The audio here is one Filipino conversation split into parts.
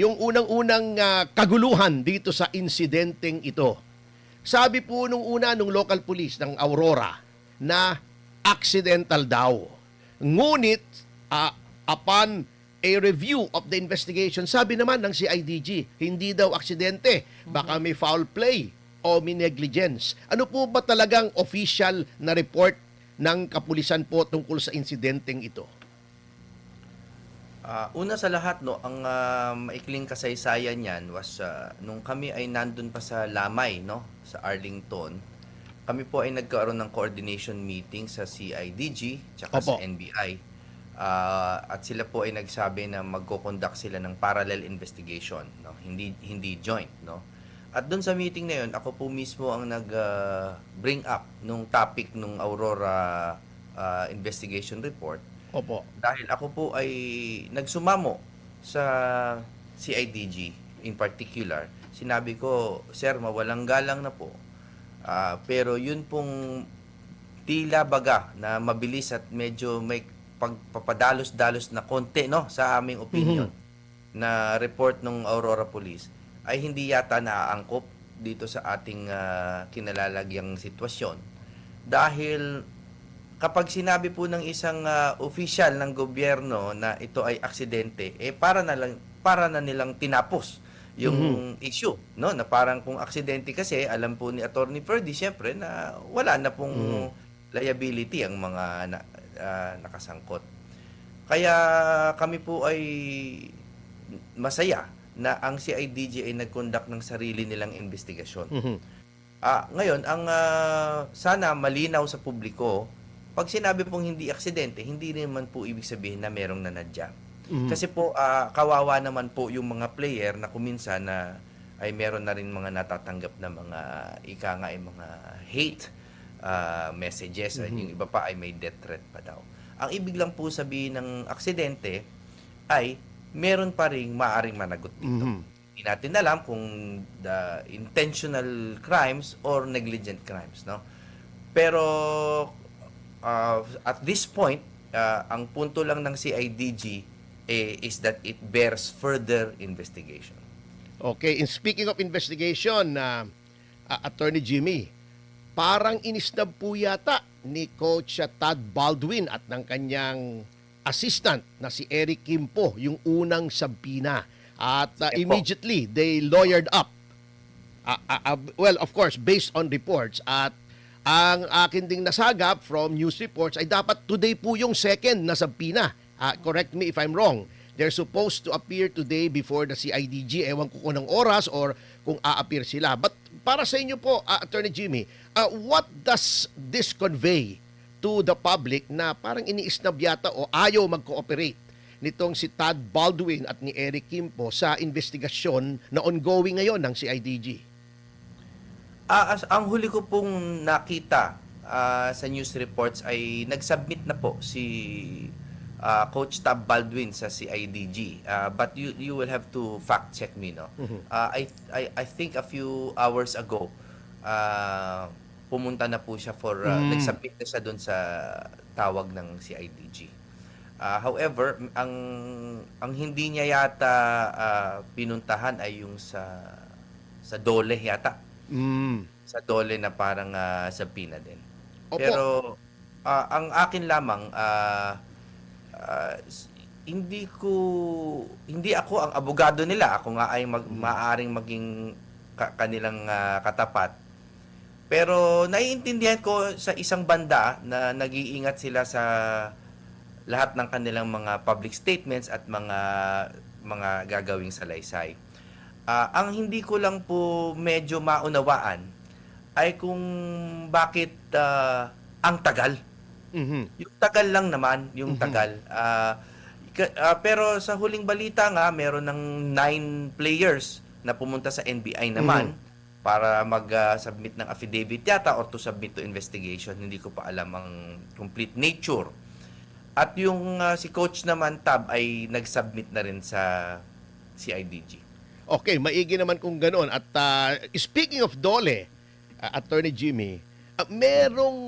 Yung unang-unang kaguluhan dito sa insidenteng ito. Sabi po nung local police ng Aurora na accidental daw. Ngunit upon a review of the investigation, sabi naman ng CIDG, hindi daw aksidente, baka may foul play o may negligence. Ano po ba talagang official na report ng kapulisan po tungkol sa insidenteng ito? Una sa lahat, no, ang maikling kasaysayan niyan was nung kami ay nandun pa sa Lamay, no, sa Arlington. Kami po ay nagkaroon ng coordination meeting sa CIDG tsaka sa Opo. NBI. At sila po ay nagsabi na magko-conduct sila ng parallel investigation, no, hindi joint, no. At doon sa meeting na 'yon, ako po mismo ang bring up nung topic nung Aurora investigation report. Opo. Dahil ako po ay nagsumamo sa CIDG in particular, sinabi ko, "Sir, mawalang galang na po. Pero yun pong tila baga na mabilis at medyo may pagpapadalos-dalos na konti, no, sa aming opinion na report ng Aurora Police ay hindi yata naaangkop dito sa ating kinalalagyang sitwasyon. Dahil kapag sinabi po ng isang opisyal ng gobyerno na ito ay aksidente, para na nilang tinapos yung issue, no? Na parang kung aksidente kasi, alam po ni Attorney Ferdy siyempre na wala na pong liability ang mga nakasangkot. Kaya kami po ay masaya na ang CIDG ay nag-conduct ng sarili nilang investigasyon. Ngayon, ang sana malinaw sa publiko, pag sinabi pong hindi aksidente, hindi naman po ibig sabihin na merong nanadya. Kasi po, kawawa naman po yung mga player na kuminsan na ay meron na rin mga natatanggap na mga ay mga hate messages. Yung iba pa ay may death threat pa daw. Ang ibig lang po sabihin ng aksidente ay meron pa ring maaring managot dito. Hindi natin alam kung the intentional crimes or negligent crimes, no? Pero at this point, ang punto lang ng CIDG is that it bears further investigation. Okay, in speaking of investigation, Attorney Jimmy, parang inisnab po yata ni Coach Tad Baldwin at ng kanyang assistant na si Eric Kimpo yung unang sabina. At immediately, they lawyered up. Well, of course, based on reports. At ang akin ding nasagap from news reports ay dapat today po yung second na sabina. Correct me if I'm wrong. They're supposed to appear today before the CIDG. Ewan ko kung ng oras or kung a-appear sila. But para sa inyo po, Attorney Jimmy, what does this convey to the public na parang iniisnab yata o ayaw mag-cooperate nitong si Tad Baldwin at ni Eric Kimpo sa investigasyon na ongoing ngayon ng CIDG? Ang huli ko pong nakita sa news reports ay nag-submit na po si Coach Tab Baldwin sa CIDG. But you will have to fact check me, no. I think a few hours ago pumunta na po siya for nag-submit na siya doon sa tawag ng CIDG. However, ang hindi niya yata pinuntahan ay yung sa Dole yata. Sa Dole na parang sabina din. Opo. Pero ang akin lamang hindi ako ang abogado nila. Ako nga ay maaaring maging kanilang katapat. Pero naiintindihan ko sa isang banda na nag-iingat sila sa lahat ng kanilang mga public statements at mga gagawing salaysay. Ang hindi ko lang po medyo maunawaan ay kung bakit ang tagal. Yung tagal lang naman, yung tagal. Pero sa huling balita nga, meron ng 9 players na pumunta sa NBI naman para mag-submit ng affidavit yata or to submit to investigation. Hindi ko pa alam ang complete nature. At yung si Coach naman, Tab, ay nag-submit na rin sa CIDG. Okay, maigi naman kung ganoon. At speaking of Dole, Attorney Jimmy, merong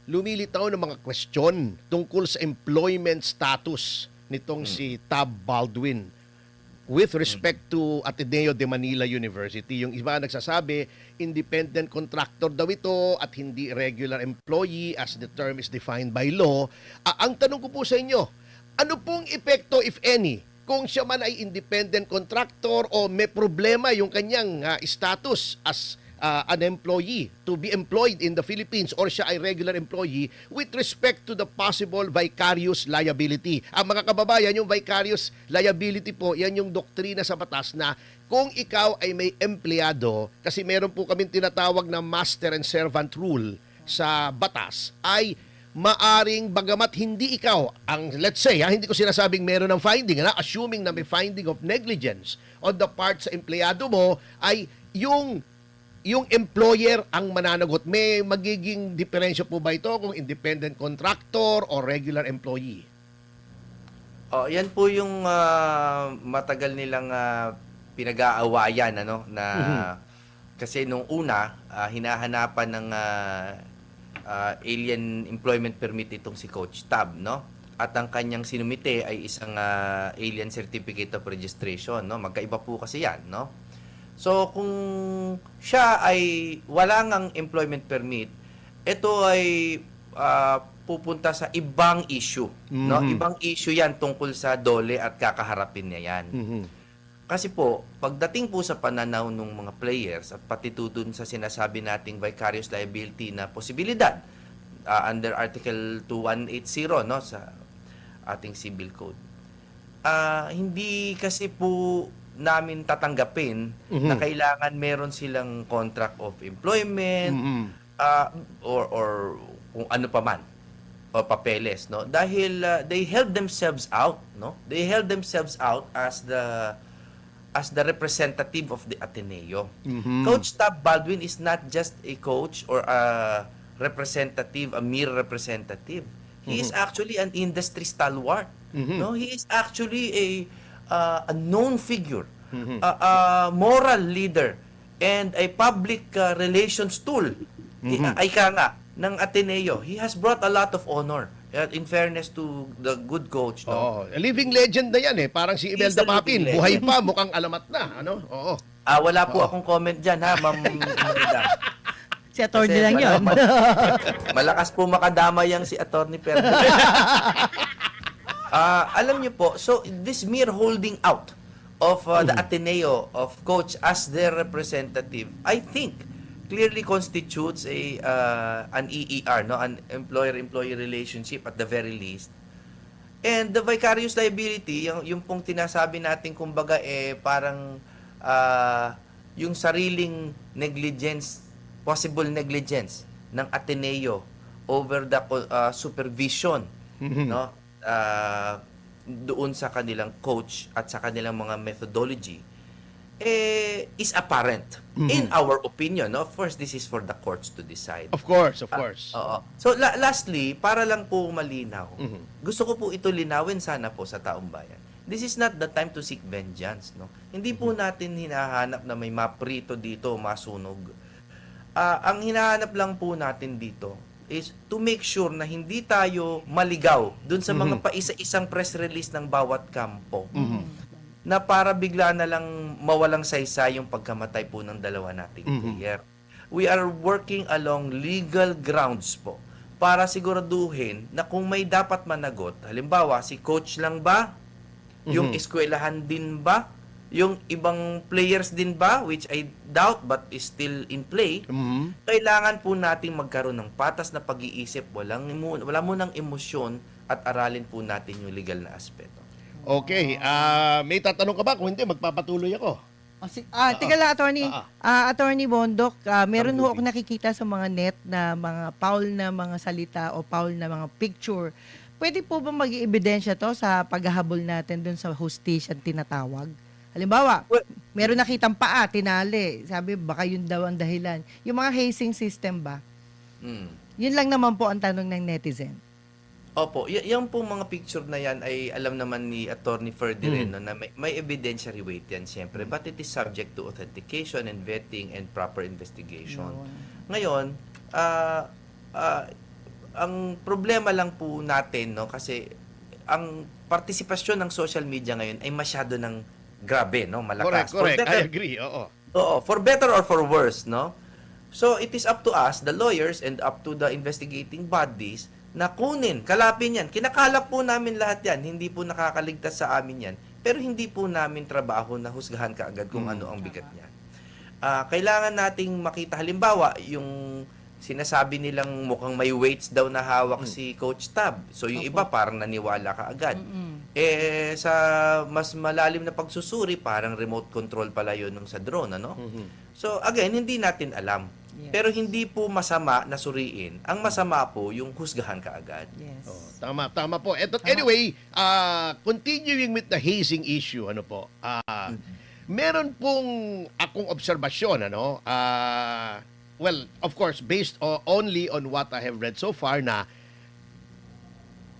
lumilitaw ng mga question tungkol sa employment status nitong si Tab Baldwin. with respect to Ateneo de Manila University. Yung iba nagsasabi, independent contractor daw ito at hindi regular employee as the term is defined by law. Ang tanong ko po sa inyo, ano pong epekto, if any, kung siya man ay independent contractor o may problema yung kanyang status as an employee to be employed in the Philippines or siya ay regular employee with respect to the possible vicarious liability. Ang mga kababayan, yung vicarious liability po, yan yung doktrina sa batas na kung ikaw ay may empleyado, kasi meron po kaming tinatawag na master and servant rule sa batas, ay maaring bagamat hindi ikaw ang, let's say, hindi ko sinasabing meron ng finding, assuming na may finding of negligence on the part sa empleyado mo, ay yung employer ang mananagot. May magiging diferensya po ba ito kung independent contractor o regular employee? Yan po yung matagal nilang pinag-aawayan na kasi nung una hinahanapan ng alien employment permit itong si Coach Tab, no? At ang kanyang sinumite ay isang alien certificate of registration, no? Magkaiba po kasi yan, no? So kung siya ay wala ngang employment permit, ito ay pupunta sa ibang issue, no? Ibang issue 'yan tungkol sa DOLE at kakaharapin niya 'yan. Kasi po, pagdating po sa pananaw ng mga players at pati dun sa sinasabi nating vicarious liability na posibilidad under Article 2180, no, sa ating Civil Code. Hindi kasi po namin tatanggapin na kailangan meron silang contract of employment or kung ano pa man o papeles, no, dahil they held themselves out, no, they held themselves out as the representative of the Ateneo. Coach Tab Baldwin is not just a coach or a representative, a mere representative. He is actually an industry stalwart. No, he is actually a known figure, a moral leader, and a public relations tool. Ika nga, ng Ateneo. He has brought a lot of honor. In fairness to the good coach. No? Living legend na yan eh. Parang si Imelda Papin. Buhay pa, mukhang alamat na. Ano? Oo. Wala po akong comment dyan, ha, Ma'am Imelda. Si attorney lang yun. Malakas po makadama yang si attorney Perdo. Alam niyo po, so this mere holding out of the Ateneo of coach as their representative, I think clearly constitutes an EER, no, an employer-employee relationship at the very least. And the vicarious liability, yung pong tinasabi natin kumbaga parang yung sariling negligence, possible negligence ng Ateneo over the supervision, no, doon sa kanilang coach at sa kanilang mga methodology is apparent in our opinion. No? Of course, this is for the courts to decide. Of course, of course. So lastly, para lang po malinaw, gusto ko po ito linawin sana po sa taong bayan. This is not the time to seek vengeance. No? Hindi po natin hinahanap na may maprito dito, masunog. Ang hinahanap lang po natin dito is to make sure na hindi tayo maligaw dun sa mga paisa-isang press release ng bawat kampo. Na para bigla na lang mawalang saysay yung pagkamatay po ng dalawa nating player. We are working along legal grounds po para siguraduhin na kung may dapat managot, halimbawa si coach lang ba, yung eskwelahan din ba, yung ibang players din ba, which I doubt but is still in play, kailangan po nating magkaroon ng patas na pag-iisip, wala munang emosyon at aralin po natin yung legal na aspeto. Okay, may tatanong ka ba? Kung hindi, magpapatuloy ako. Teka lang, attorney. Attorney Bondok, meron ho ako nakikita sa mga net na mga foul na mga salita o foul na mga picture. Pwede po ba mag-iebidensya to sa paghahabol natin dun sa hostage at tinatawag? Halimbawa, meron nakitang paa, tinali. Sabi, baka yun daw ang dahilan. Yung mga hazing system ba? Yun lang naman po ang tanong ng netizen. Opo, yung pong mga picture na yan ay alam naman ni Attorney Ferdinand na may evidentiary weight yan siyempre, but it is subject to authentication and vetting and proper investigation. Ngayon, ang problema lang po natin, no, kasi ang partisipasyon ng social media ngayon ay masyado ng grabe, no? Correct, Malakas. correct. For better, I agree. Oo. Oo, for better or for worse, no? So, it is up to us, the lawyers, and up to the investigating bodies na kunin, kalapin yan. Kinakalap po namin lahat yan. Hindi po nakakaligtas sa amin yan. Pero hindi po namin trabaho na husgahan kaagad kung ano ang bigat niya. Kailangan nating makita, halimbawa, yung sinasabi nilang mukhang may weights daw na hawak si Coach Tab. So, yung iba parang naniwala ka agad. Sa mas malalim na pagsusuri, parang remote control pala yun nung sa drone, ano? So, again, hindi natin alam. Yes. Pero hindi po masama na suriin. Ang masama po, yung husgahan ka agad. Yes. Oh, tama po. Anyway, continuing with the hazing issue, ano po, meron pong akong obserbasyon, ano, well, of course, based only on what I have read so far na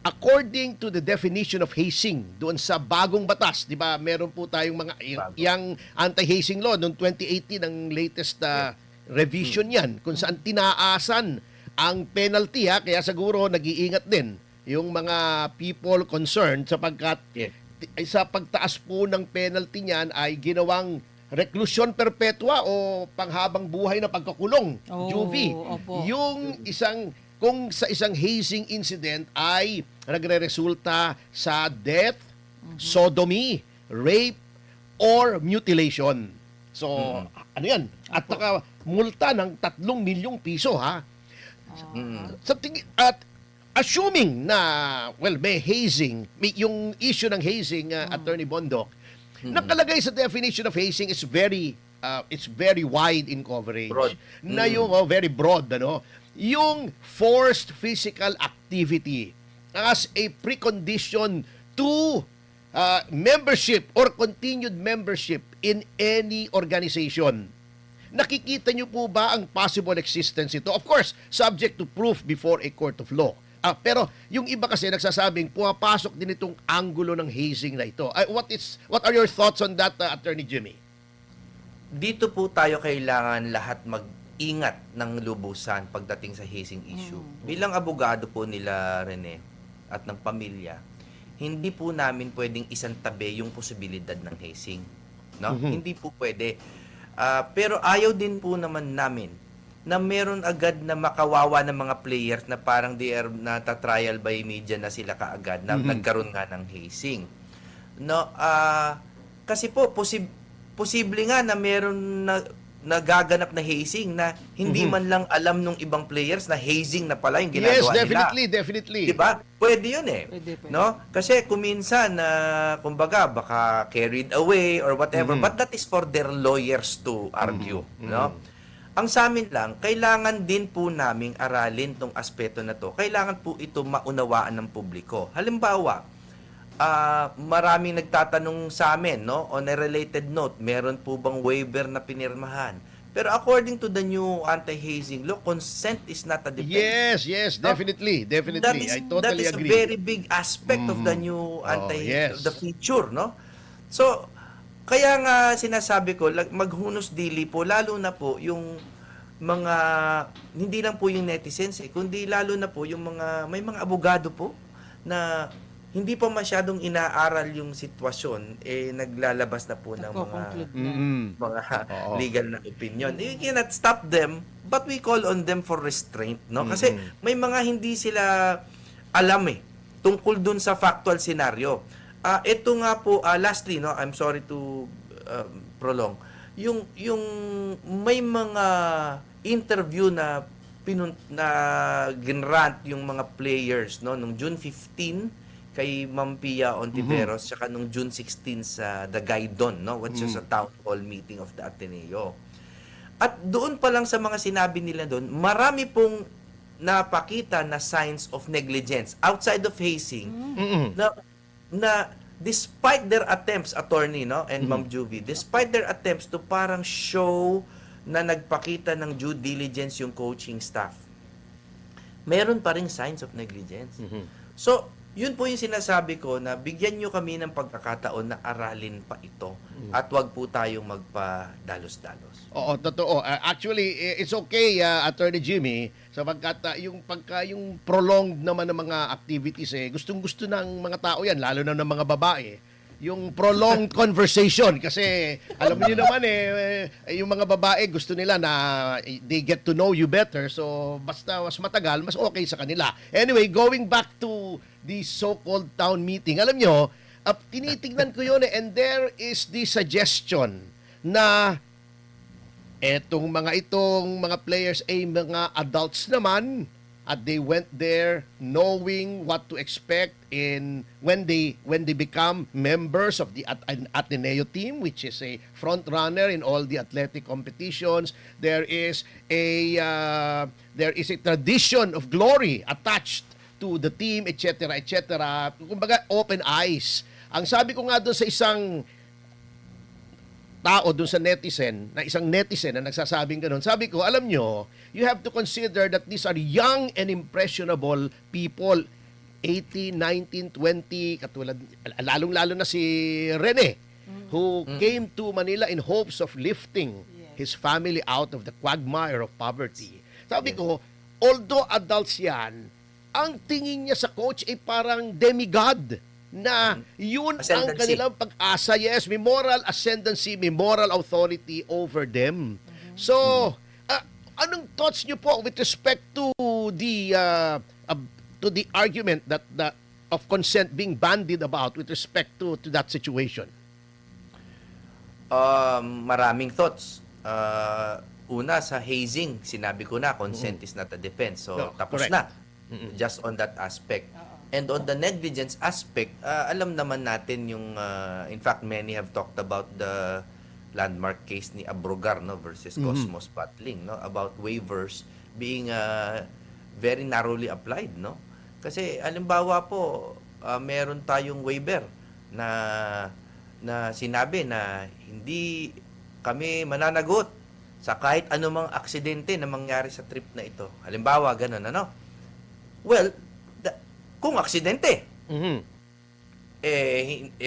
according to the definition of hazing doon sa bagong batas, 'di ba? Meron po tayong mga yung anti-hazing law noong 2018 ang latest revision 'yan kung saan tinaasan ang penalty kaya siguro nag-iingat din yung mga people concerned sapagkat sa pagtaas po ng penalty niyan ay ginawang reklusyon perpetua o panghabang buhay na pagkakulong. Juvie. Opo. Yung kung sa isang hazing incident ay nagre-resulta sa death, sodomy, rape, or mutilation. So, ano yan? At multa ng 3 milyong piso, ha? At assuming na, well, may hazing, yung issue ng hazing, Attorney Bondok, nakalagay sa definition of hazing is it's very wide in coverage. Broad. Na yung very broad, ano? Yung forced physical activity as a precondition to membership or continued membership in any organization. Nakikita niyo po ba ang possible existence ito? Of course, subject to proof before a court of law. Pero yung iba kasi nagsasabing pumapasok din itong anggulo ng hazing na ito. What are your thoughts on that, Attorney Jimmy? Dito po tayo kailangan lahat mag-ingat ng lubusan pagdating sa hazing issue. Bilang abogado po nila Rene at ng pamilya, hindi po namin pwedeng isang tabi yung posibilidad ng hazing. No? Hindi po pwede. Pero ayaw din po naman namin na meron agad na makawawa ng mga players na parang they are nata-trial by media na sila kaagad na nagkaroon nga ng hazing. No, kasi po posible nga na meron na nagaganap na hazing na hindi man lang alam nung ibang players na hazing na pala yung ginagawa nila. Definitely. Diba? Pwede yun eh. Pwede. No? Kasi kuminsan na kumbaga baka carried away or whatever, but that is for their lawyers to argue, no? Ang sa amin lang, kailangan din po naming aralin tong aspeto na to. Kailangan po ito maunawaan ng publiko. Halimbawa, maraming nagtatanong sa amin, no? On a related note, meron po bang waiver na pinirmahan? Pero according to the new anti-hazing law, consent is not a defense. Yes, definitely. I totally that is agree. a very big aspect of the new the feature, no? So, kaya nga sinasabi ko, maghunos dili po, lalo na po yung mga, hindi lang po yung netizens kundi lalo na po yung may mga abogado po na hindi pa masyadong inaaral yung sitwasyon, naglalabas na po ng mga legal na opinion. You cannot stop them, but we call on them for restraint, no? Kasi may mga hindi sila alam tungkol dun sa factual scenario. Ito nga po, lastly, no, I'm sorry to prolong. Yung may mga interview na ginrant yung mga players, no, nung June 15 kay Ma'am Pia Ontiveros, saka nung June 16 sa The Gaidon, no, which is a town hall meeting of the Ateneo. At doon pa lang sa mga sinabi nila doon, marami pong napakita na signs of negligence outside of hazing na despite their attempts, attorney, no, and Ma'am Juvie, despite their attempts to parang show na nagpakita ng due diligence yung coaching staff, meron pa ring signs of negligence. So, yun po yung sinasabi ko na bigyan nyo kami ng pagkakataon na aralin pa ito at wag po tayong magpa-dalos-dalos. Oo, totoo. Actually, it's okay, Attorney Jimmy, sapagkat yung prolonged naman ng mga activities, gustong-gusto ng mga tao yan, lalo na ng mga babae, yung prolonged conversation kasi alam niyo naman yung mga babae gusto nila na they get to know you better, so basta mas matagal mas okay sa kanila. Anyway, going back to the so-called town meeting, alam niyo, tinitingnan ko yun and there is the suggestion na itong mga players ay mga adults naman at they went there knowing what to expect in when they become members of the Ateneo team, which is a front runner in all the athletic competitions. There is a tradition of glory attached to the team, etc., etc. Kumbaga open eyes. Ang sabi ko nga doon sa isang tao doon sa isang netizen na nagsasabing ganun, sabi ko, alam nyo, you have to consider that these are young and impressionable people, 18, 19, 20, katulad, lalong-lalo na si Rene, who came to Manila in hopes of lifting his family out of the quagmire of poverty. Sabi ko, although adults yan, ang tingin niya sa coach ay parang demigod na yun ang kanilang pag-asa. Yes, may moral ascendancy, may moral authority over them. So, anong thoughts niyo po with respect to the argument that of consent being bandied about with respect to that situation? Maraming thoughts. Una, sa hazing, sinabi ko na, consent is not a defense. So, No, tapos correct. na. Just on that aspect. And on the negligence aspect, alam naman natin yung, in fact, many have talked about the landmark case ni Abrogar, no, versus Cosmos Patling, no, about waivers being very narrowly applied, no. Kasi, alimbawa po, meron tayong waiver na sinabi na hindi kami mananagot sa kahit anumang aksidente na mangyari sa trip na ito. Halimbawa, ganun, ano? Well, kung aksidente,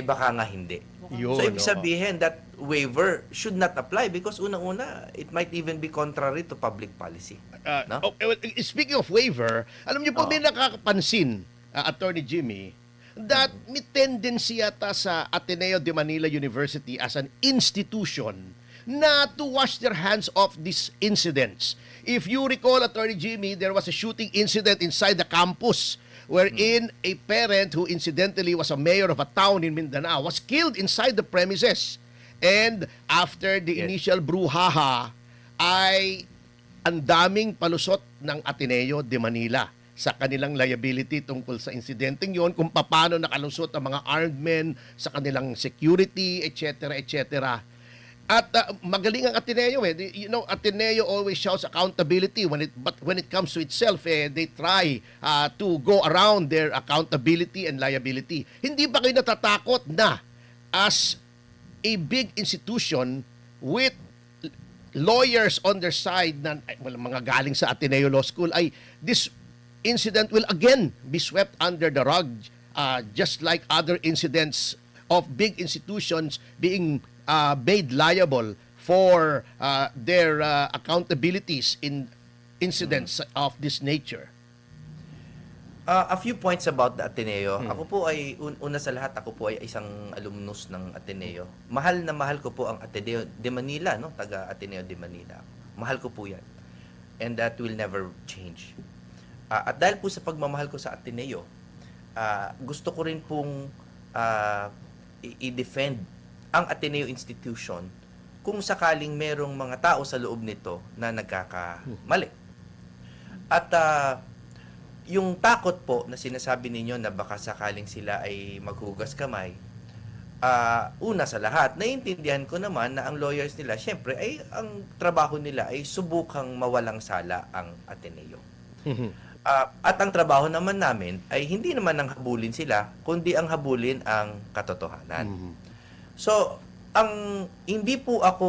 baka nga hindi. Yun, So, ibig oo. sabihin that waiver should not apply because unang-una, it might even be contrary to public policy. No? Okay, well, speaking of waiver, alam niyo po, may nakakapansin, Attorney Jimmy, that may tendency yata sa Ateneo de Manila University as an institution na to wash their hands off these incidents. If you recall, Attorney Jimmy, there was a shooting incident inside the campus wherein a parent who incidentally was a mayor of a town in Mindanao was killed inside the premises. And after the initial brouhaha, ay ang daming palusot ng Ateneo de Manila sa kanilang liability tungkol sa insidenteng yon, kung paano nakalusot ang mga armed men sa kanilang security, etc., etc. At magaling ang Ateneo You know, Ateneo always shouts accountability but when it comes to itself, they try to go around their accountability and liability. Hindi ba kayo natatakot na as a big institution with lawyers on their side na mga galing sa Ateneo Law School ay this incident will again be swept under the rug, just like other incidents of big institutions being made liable for their accountabilities in incidents of this nature? A few points about the Ateneo. Ako po ay, una sa lahat, ako po ay isang alumnus ng Ateneo. Mahal na mahal ko po ang Ateneo de Manila, no? Taga Ateneo de Manila. Mahal ko po yan. And that will never change. At dahil po sa pagmamahal ko sa Ateneo, gusto ko rin pong i-defend ang Ateneo institution kung sakaling merong mga tao sa loob nito na nagkakamali. At yung takot po na sinasabi ninyo na baka sakaling sila ay maghugas kamay, una sa lahat, naiintindihan ko naman na ang lawyers nila, syempre, ay ang trabaho nila ay subukang mawalang sala ang Ateneo. At ang trabaho naman namin ay hindi naman ang habulin sila, kundi ang habulin ang katotohanan. So, hindi po ako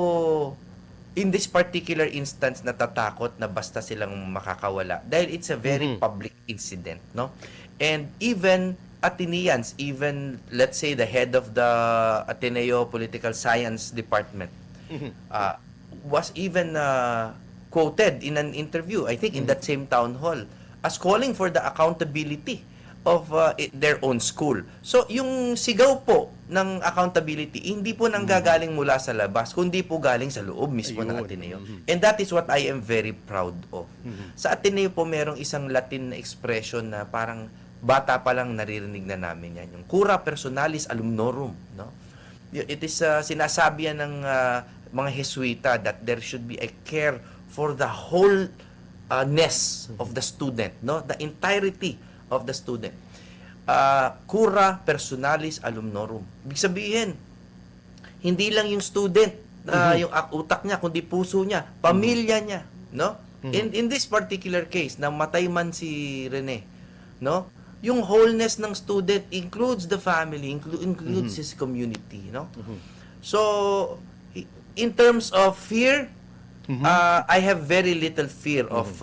in this particular instance natatakot na basta silang makakawala dahil it's a very public incident, no? And even Ateneans, even let's say the head of the Ateneo Political Science Department was even quoted in an interview, I think in that same town hall, as calling for the accountability of their own school. So, yung sigaw po ng accountability, hindi po nanggagaling mula sa labas, kundi po galing sa loob mismo ng Ayun. Ateneo. And that is what I am very proud of. Sa Ateneo po, merong isang Latin na expression na parang bata pa lang naririnig na namin yan. Yung cura personalis alumnorum. No? It is sinasabi yan ng mga Jesuita that there should be a care for the whole ness of the student, no? The entirety of the student. Cura personalis alumnorum. Ibig sabihin, hindi lang yung student, yung utak niya, kundi puso niya, pamilya niya, no? In this particular case, namatay man si Rene, no? Yung wholeness ng student includes the family, includes his community, no? So, in terms of fear, I have very little fear of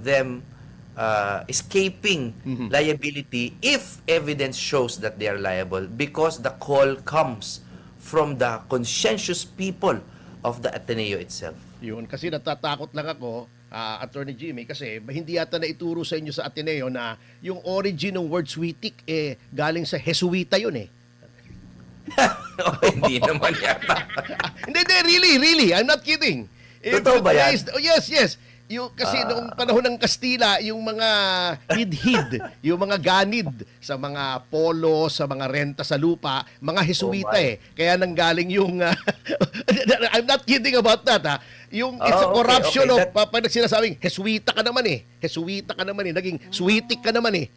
them escaping liability if evidence shows that they are liable, because the call comes from the conscientious people of the Ateneo itself. Yun, kasi natatakot lang ako, Attorney Jimmy, kasi hindi yata na ituro sa inyo sa Ateneo na yung origin ng word switik galing sa Jesuita yun eh. Hindi naman yata. Hindi, really, I'm not kidding. Totoo ba yan? Oh, yes. Yung, kasi noong panahon ng Kastila, yung mga hid-hid, yung mga ganid sa mga polo, sa mga renta sa lupa, mga Jesuita Kaya nanggaling yung, I'm not kidding about that Yung it's a corruption of, pag sinasabing, Jesuita ka naman naging switik ka naman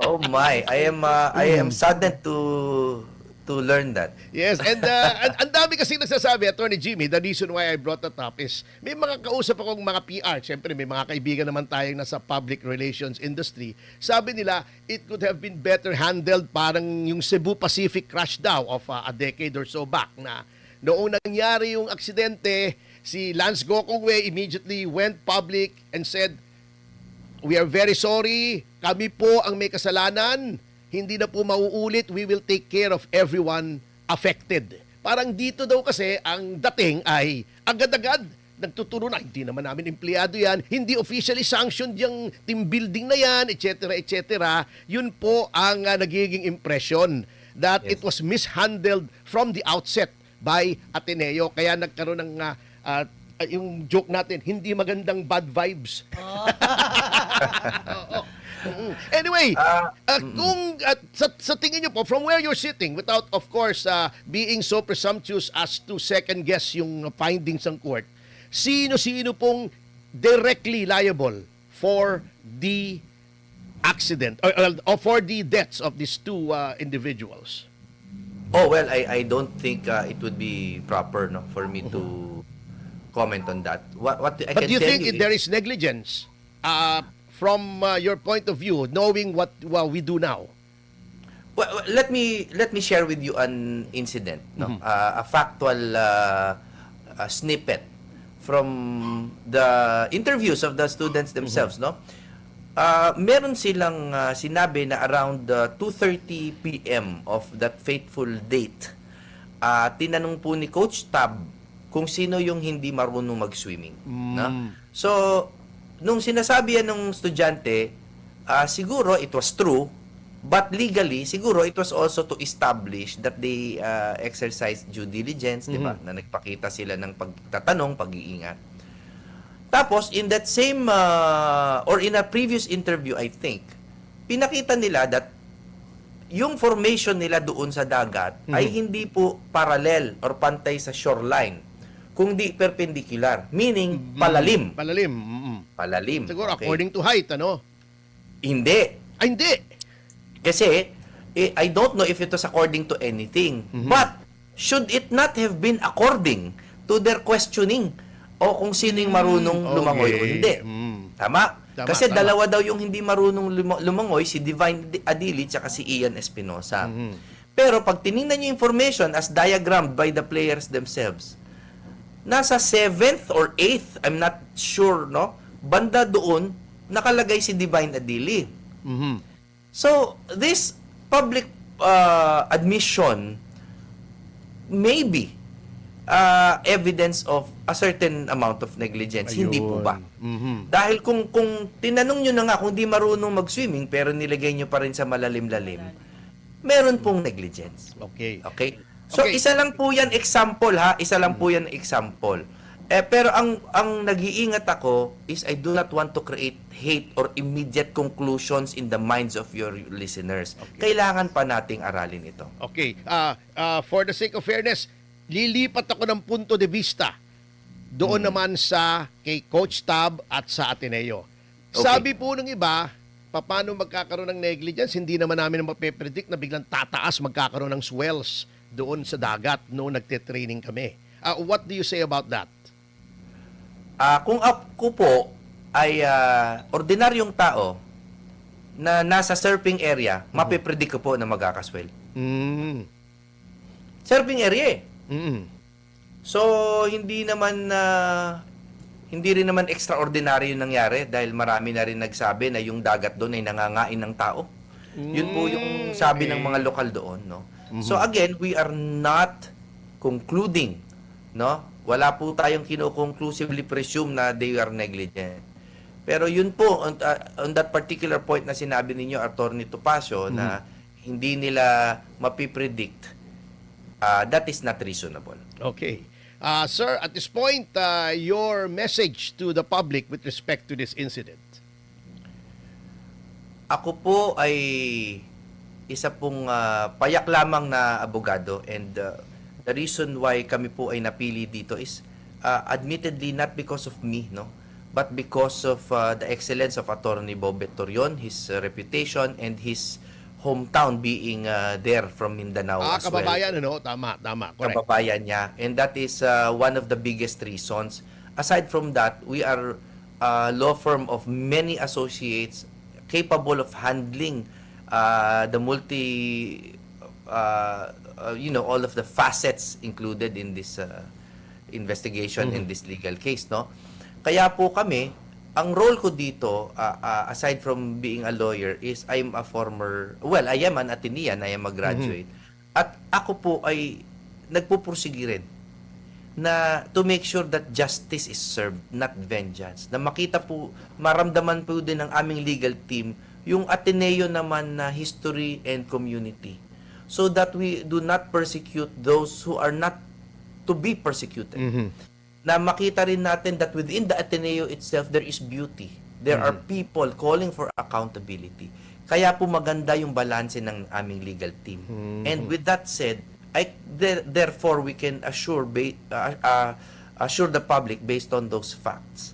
Oh my, I am saddened to learn that. Yes, and ang dami kasi nagsasabi, Attorney Jimmy, the reason why I brought that up is may mga kausap akong mga PR, siyempre may mga kaibigan naman tayong nasa public relations industry. Sabi nila, it could have been better handled parang yung Cebu Pacific crash daw of a decade or so back na noong nangyari yung aksidente, si Lance Gokongwei immediately went public and said, "We are very sorry, kami po ang may kasalanan. Hindi na po mauulit, we will take care of everyone affected." Parang dito daw kasi ang dating ay agad-agad nagtuturo na, hindi naman namin empleyado yan, hindi officially sanctioned yung team building na yan, etc. Yun po ang nagiging impression that it was mishandled from the outset by Ateneo. Kaya nagkaroon ng yung joke natin, hindi magandang bad vibes. Anyway, kung sa tingin nyo po, from where you're sitting, without of course being so presumptuous as to second guess yung findings ng court, sino-sino pong directly liable for the accident or for the deaths of these two individuals? Oh, well, I don't think it would be proper for me to comment on that. What I But can do you tell think you there is negligence from your point of view, knowing what we do now? Well, let me share with you an incident, a factual snippet from the interviews of the students themselves, no? Meron silang sinabi na around 2:30 p.m. of that fateful date, tinanong po ni Coach Tab kung sino yung hindi marunong mag-swimming. No? So, nung sinasabi yan ng estudyante, siguro it was true, but legally, siguro it was also to establish that they exercise due diligence, di ba? Na nagpakita sila ng pagtatanong, pag-iingat. Tapos, in that same, or in a previous interview, I think, pinakita nila that yung formation nila doon sa dagat ay hindi po parallel or pantay sa shoreline, kundi perpendicular, meaning palalim. Palalim. Siguro okay. according to height, ano? Hindi. Ay, hindi. Kasi, I don't know if it was according to anything. But, should it not have been according to their questioning o kung sino yung marunong lumangoy o hindi? Tama? Kasi dalawa daw yung hindi marunong lumangoy, si Divine Adili at si Ian Espinosa. Pero pag tinignan yung information as diagrammed by the players themselves, nasa 7th or 8th, I'm not sure, no? Banda doon, nakalagay si Divine Adili. So, this public admission maybe evidence of a certain amount of negligence. Hindi po Ayun. ba? Dahil kung tinanong nyo na nga kung di marunong mag-swimming pero nilagay nyo pa rin sa malalim-lalim, meron pong negligence. Okay. Okay? So, Okay. isa lang po yan example, ha? Isa lang po yan example. Pero ang nag-iingat ako is I do not want to create hate or immediate conclusions in the minds of your listeners. Kailangan pa nating aralin ito. Okay. For the sake of fairness, lilipat ako ng punto de vista doon naman sa kay Coach Tab at sa Ateneo. Okay. Sabi po ng iba, paano magkakaroon ng negligence? Hindi naman namin mape-predict na biglang tataas magkakaroon ng swells doon sa dagat noong nagte-training kami. What do you say about that? Kung ako po ay ordinaryong tao na nasa surfing area, mapipredict ko po na magkakaswell. Mm. Surfing area eh. Mm. So, hindi rin naman extraordinary yung nangyari dahil marami na rin nagsabi na yung dagat doon ay nangangain ng tao. Yun po yung sabi ng mga lokal doon, no? So again, we are not concluding, no? Wala po tayong kino-conclusively presume na they are negligent. Pero yun po, on that particular point na sinabi ninyo, Attorney Topacio, na hindi nila mapipredict, that is not reasonable. Okay. Sir, at this point, your message to the public with respect to this incident. Ako po ay isa pong payak lamang na abogado, and the reason why kami po ay napili dito is admittedly not because of me, no, but because of the excellence of Attorney Bobet Torion, his reputation, and his hometown being there from Mindanao as well. Kababayan, ano? Tama, correct. Kababayan niya, and that is one of the biggest reasons. Aside from that, we are a law firm of many associates capable of handling the all of the facets included in this investigation, in this legal case, no? Kaya po kami, ang role ko dito, aside from being a lawyer, is I am an Atenean, I am a graduate. At ako po ay nagpupursige rin na to make sure that justice is served, not vengeance. Na makita po, maramdaman po din ng aming legal team yung Ateneo naman na history and community, so that we do not persecute those who are not to be persecuted. Na makita rin natin that within the Ateneo itself, there is beauty. There are people calling for accountability. Kaya po maganda yung balanse ng aming legal team. And with that said, therefore we can assure the public based on those facts